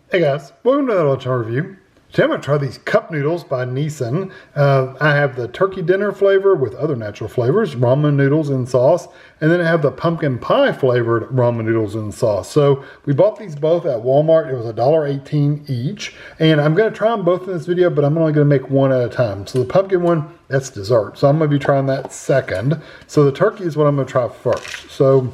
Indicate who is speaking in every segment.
Speaker 1: Hey guys, welcome to that little review. Today I'm going to try these cup noodles by NISSIN. I have the turkey dinner flavor with other natural flavors, ramen noodles and sauce, and then I have the pumpkin pie flavored ramen noodles and sauce. So we bought these both at Walmart. It was $1.18 each, and I'm going to try them both in this video, but I'm only going to make one at a time. So the pumpkin one, that's dessert, so I'm going to be trying that second. So the turkey is what I'm going to try first. So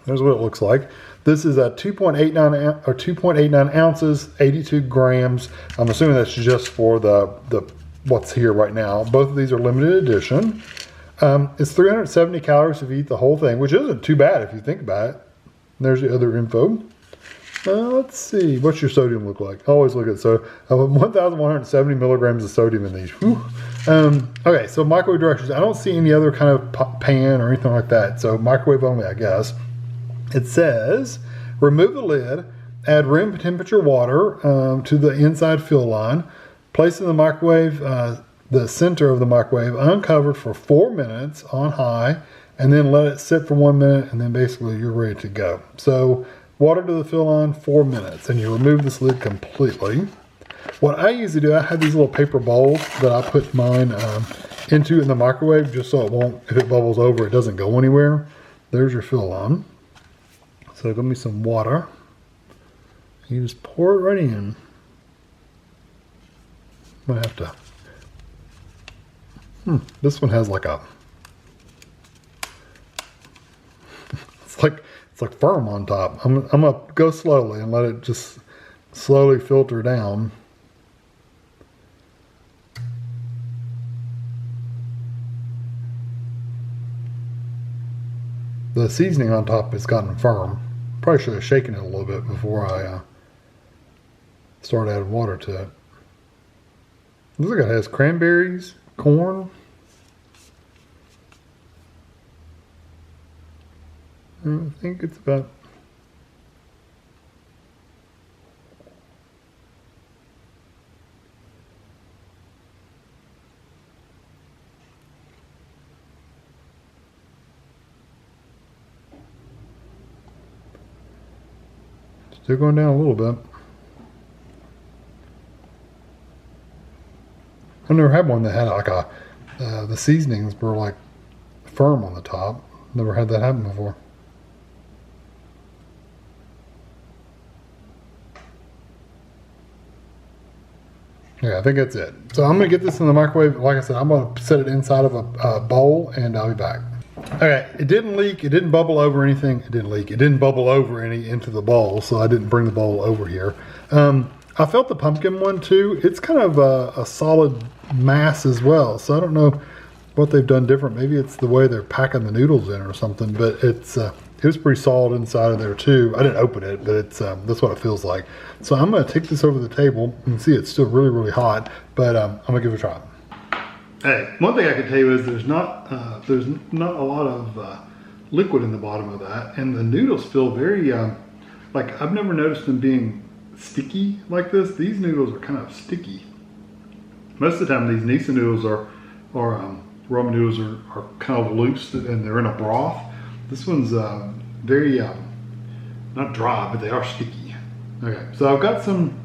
Speaker 1: there's what it looks like. This is a 2.89 ounces, 82 grams. I'm assuming that's just for the what's here right now. Both of these are limited edition. It's 370 calories if you eat the whole thing, which isn't too bad if you think about it. There's the other info. Let's see, what's your sodium look like? I always look at soda. 1,170 milligrams of sodium in these. Okay, so microwave directions. I don't see any other kind of pan or anything like that. So microwave only, I guess. It says, remove the lid, add room temperature water to the inside fill line, place in the microwave, the center of the microwave, uncovered for 4 minutes on high, and then let it sit for 1 minute, and then basically you're ready to go. So water to the fill line, 4 minutes, and you remove this lid completely. What I usually do, I have these little paper bowls that I put mine into in the microwave just so it won't, if it bubbles over, it doesn't go anywhere. There's your fill line. So give me some water. You just pour it right in. I have to. This one has like a. It's like firm on top. I'm gonna go slowly and let it just slowly filter down. The seasoning on top has gotten firm. Probably should have shaken it a little bit before I start adding water to it. Looks like it has cranberries, corn. I think it's about. Still going down a little bit. I've never had one that had like a, the seasonings were like firm on the top. Never had that happen before. Yeah, I think that's it. So I'm gonna get this in the microwave. Like I said, I'm gonna set it inside of a bowl and I'll be back. Okay, it didn't leak, it didn't bubble over anything, it didn't leak, it didn't bubble over any into the bowl, so I didn't bring the bowl over here. I felt the pumpkin one too. It's kind of a solid mass as well, so I don't know what they've done different. Maybe it's the way they're packing the noodles in or something, but it was pretty solid inside of there too. I didn't open it, but it's that's what it feels like. So I'm gonna take this over the table and see it's still really, really hot, but I'm gonna give it a try. Hey, one thing I can tell you is there's not a lot of liquid in the bottom of that, and the noodles feel very like I've never noticed them being sticky like this. These noodles are kind of sticky. Most of the time, these NISSIN noodles are ramen noodles are kind of loose and they're in a broth. This one's very not dry, but they are sticky. Okay, so I've got some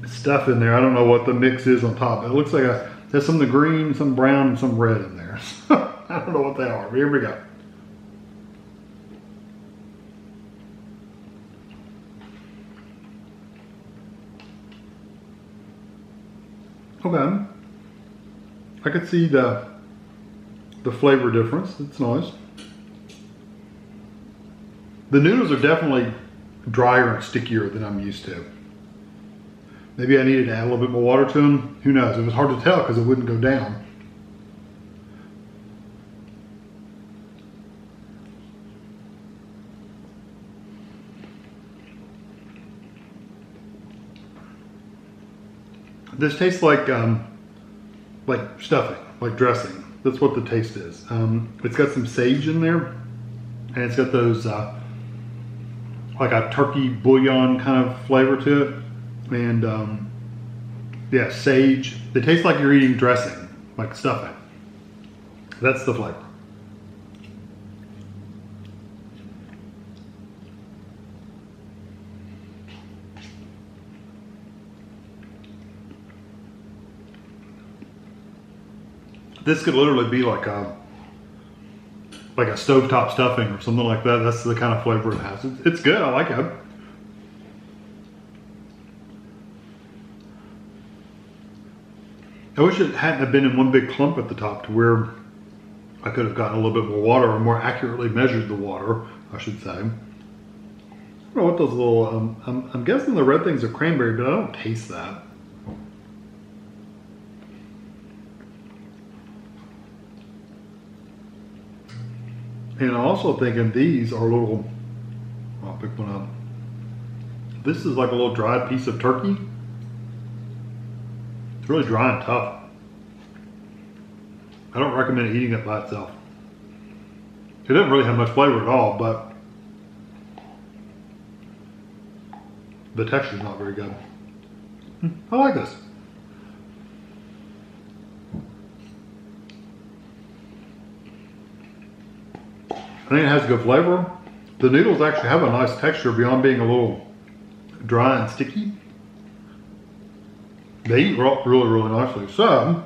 Speaker 1: stuff in there. I don't know what the mix is on top. It looks like there's some of the green, some brown, and some red in there. I don't know what they are, but here we go. Okay. I could see the flavor difference. It's nice. The noodles are definitely drier and stickier than I'm used to. Maybe I needed to add a little bit more water to them. Who knows? It was hard to tell because it wouldn't go down. This tastes like stuffing, like dressing. That's what the taste is. It's got some sage in there, and it's got those like a turkey bouillon kind of flavor to it. And yeah, sage. They taste like you're eating dressing, like stuffing. That's the flavor. This could literally be like a stovetop stuffing or something like that. That's the kind of flavor it has. It's good. I like it. I wish it hadn't have been in one big clump at the top to where I could have gotten a little bit more water, or more accurately measured the water, I should say. I don't know what those little, I'm guessing the red things are cranberry, but I don't taste that. And I'm also thinking these are a little, I'll pick one up. This is like a little dried piece of turkey. It's really dry and tough. I don't recommend eating it by itself. It doesn't really have much flavor at all, but the texture's not very good. I like this. I think it has good flavor. The noodles actually have a nice texture beyond being a little dry and sticky. They eat really, really nicely. So,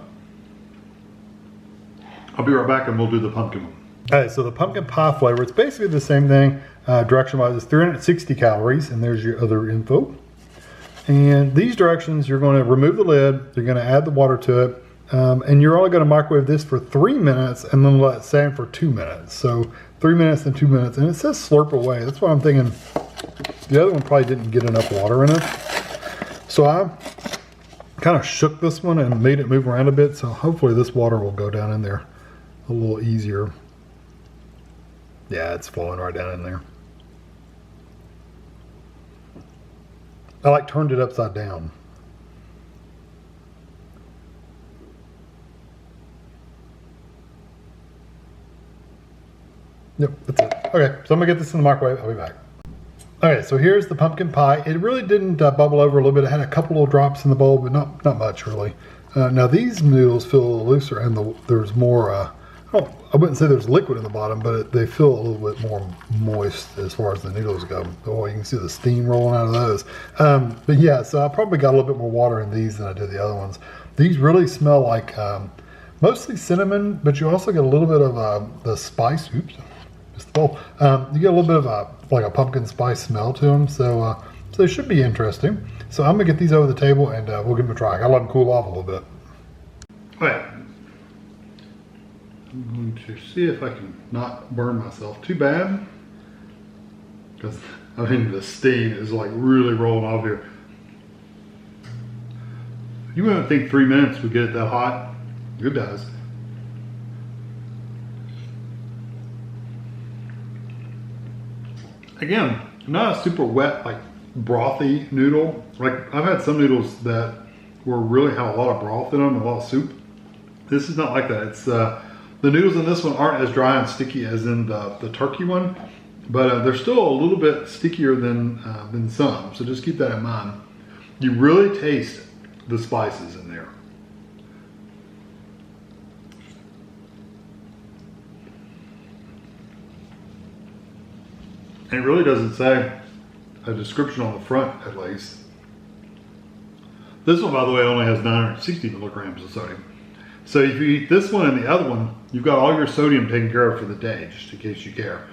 Speaker 1: I'll be right back and we'll do the pumpkin one. All right, so the pumpkin pie flavor, it's basically the same thing. Direction-wise, it's 360 calories, and there's your other info. And these directions, you're going to remove the lid, you're going to add the water to it, and you're only going to microwave this for 3 minutes and then let it stand for 2 minutes. So 3 minutes and 2 minutes, and it says slurp away. That's why I'm thinking the other one probably didn't get enough water in it. So I kind of shook this one and made it move around a bit, so hopefully this water will go down in there a little easier. Yeah, it's flowing right down in there. I like turned it upside down. Yep, that's it. Okay, so I'm gonna get this in the microwave. I'll be back. Okay, so here's the pumpkin pie. It really didn't bubble over a little bit. It had a couple little drops in the bowl, but not much really. Now these noodles feel a little looser, and there's more. I wouldn't say there's liquid in the bottom, but they feel a little bit more moist as far as the noodles go. Oh, you can see the steam rolling out of those. But yeah, so I probably got a little bit more water in these than I did the other ones. These really smell like mostly cinnamon, but you also get a little bit of the spice. Oops. You get a little bit of like a pumpkin spice smell to them, so they should be interesting. So I'm gonna get these over the table and we'll give them a try. I gotta let them cool off a little bit. All right, I'm going to see if I can not burn myself too bad, because I mean the steam is like really rolling off here. You wouldn't think 3 minutes would get it that hot. It does. Again, not a super wet, like brothy noodle. Like I've had some noodles that really have a lot of broth in them, a lot of soup. This is not like that. It's the noodles in this one aren't as dry and sticky as in the turkey one, but they're still a little bit stickier than some. So just keep that in mind. You really taste the spices in there. And it really doesn't say a description on the front, at least. This one, by the way, only has 960 milligrams of sodium. So if you eat this one and the other one, you've got all your sodium taken care of for the day, just in case you care.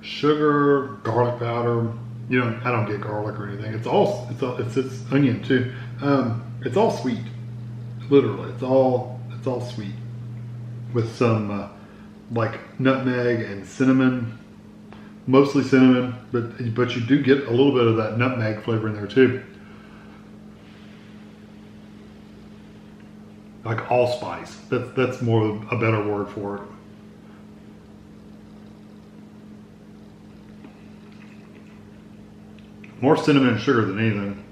Speaker 1: Sugar, garlic powder. You know, I don't get garlic or anything. It's onion too. It's all sweet. Literally, it's all sweet. With some like nutmeg and cinnamon, mostly cinnamon, but you do get a little bit of that nutmeg flavor in there too. Like allspice. That's more of a better word for it. More cinnamon and sugar than anything.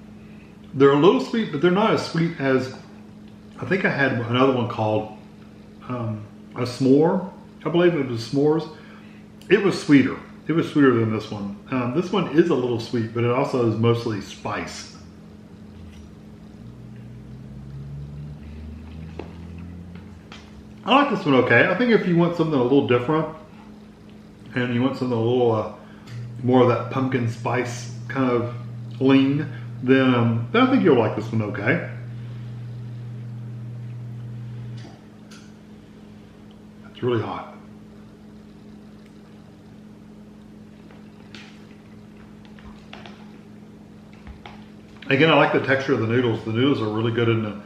Speaker 1: They're a little sweet, but they're not as sweet as, I think I had another one called a s'more. I believe it was s'mores. It was sweeter. It was sweeter than this one. This one is a little sweet, but it also is mostly spice. I like this one okay. I think if you want something a little different and you want something a little more of that pumpkin spice kind of lean, then I think you'll like this one okay. It's really hot. Again, I like the texture of the noodles. The noodles are really good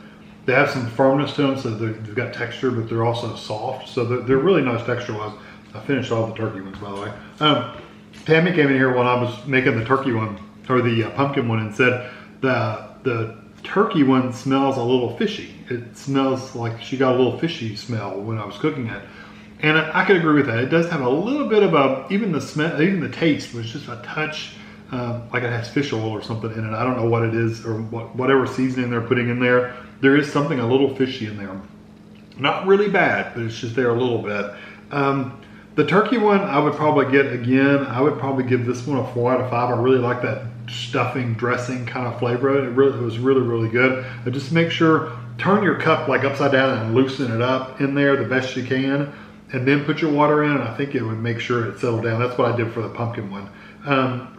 Speaker 1: they have some firmness to them, so they've got texture, but they're also soft. So they're really nice texture-wise. I finished all the turkey ones, by the way. Tammy came in here when I was making the turkey one, or the pumpkin one, and said the turkey one smells a little fishy. It smells like she got a little fishy smell when I was cooking it. And I could agree with that. It does have a little bit of even the smell, even the taste was just a touch, like it has fish oil or something in it. I don't know what it is, or whatever seasoning they're putting in there. There is something a little fishy in there. Not really bad, but it's just there a little bit. The turkey one, I would probably get again. I would probably give this one a 4 out of 5. I really like that stuffing, dressing kind of flavor. It was really, really good. But just make sure, turn your cup like upside down and loosen it up in there the best you can, and then put your water in, and I think it would make sure it settled down. That's what I did for the pumpkin one.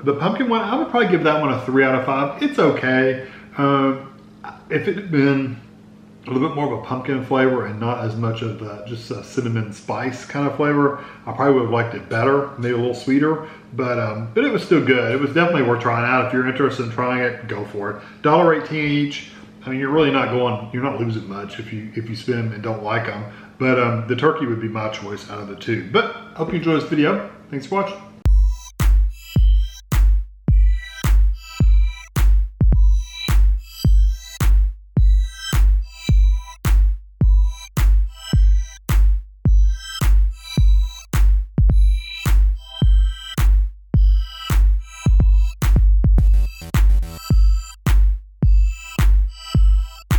Speaker 1: The pumpkin one, I would probably give that one a 3 out of 5. It's okay. If it had been a little bit more of a pumpkin flavor and not as much of just a cinnamon spice kind of flavor, I probably would have liked it better, maybe a little sweeter, but it was still good. It was definitely worth trying out. If you're interested in trying it, go for it. $1.18 each. I mean, you're not losing much if you spend them and don't like them. But the turkey would be my choice out of the two. But I hope you enjoyed this video. Thanks for watching.